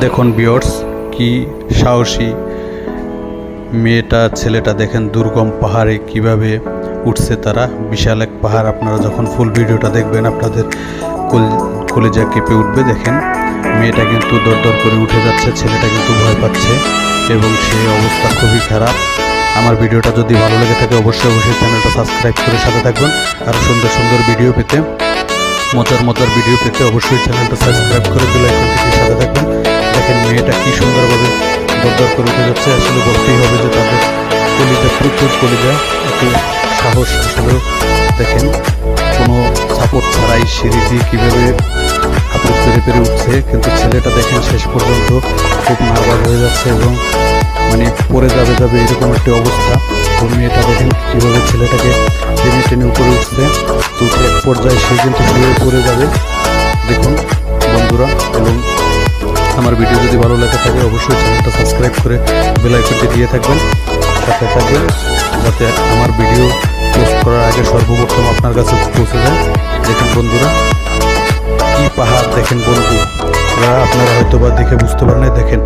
দেখুন ভিউয়ার্স, কি সাহসী মেয়েটা ছেলেটা, দেখেন দুর্গম পাহাড়ে কিভাবে উঠছে তারা। বিশাল এক পাহাড়, আপনারা যখন ফুল ভিডিওটা দেখবেন আপনাদের কলিজা কেঁপে উঠবে। দেখেন মেয়েটা কিন্তু দরদর করে উঠে যাচ্ছে, ছেলেটা কিন্তু ভয় পাচ্ছে এবং সেই অবস্থা খুবই খারাপ। আমার ভিডিওটা যদি ভালো লেগে থাকে অবশ্যই চ্যানেলটা সাবস্ক্রাইব করে সাথে থাকবেন। আর সুন্দর সুন্দর ভিডিও পেতে, মজার ভিডিও পেতে অবশ্যই চ্যানেলটা সাবস্ক্রাইব করে বেল আইকনটির সাথে থাকবেন। দেখেন মেয়েটা কি সুন্দরভাবে দরদর করে উঠে যাচ্ছে। আসলে বলতেই হবে যে তাদের কলিজা, প্রচুর কলিজা, এত সাহস। আসলে দেখেন কোনো সাপোর্ট ছাড়াই সিঁড়ি দিয়ে কীভাবে আপদ পেরে উঠছে, কিন্তু ছেলেটা দেখেন শেষ পর্যন্ত খুব নার্ভাস হয়ে যাচ্ছে এবং মানে পড়ে যাবে এরকম একটি অবস্থা। তো মেয়েটা দেখেন কীভাবে ছেলেটাকে টেনে টেনে উপরে উঠছে, তো এক পর্যায়ে সে কিন্তু শুয়ে পড়ে যাবে। দেখুন বন্ধুরা, এবং আমার ভিডিও যদি ভালো লাগে থাকে অবশ্যই চ্যানেলটা সাবস্ক্রাইব করে বেল আইকনটি দিয়ে থাকবেন, সাথে থাকবেন, যাতে আমার ভিডিও পোস্ট করার আগে সর্বপ্রথম আপনার কাছে পৌঁছে যায়। দেখেন বন্ধুরা কি পাহাড়, দেখেন বন্ধুরা আপনারা হয়তো বা দেখে বুঝতে পারেন না। দেখেন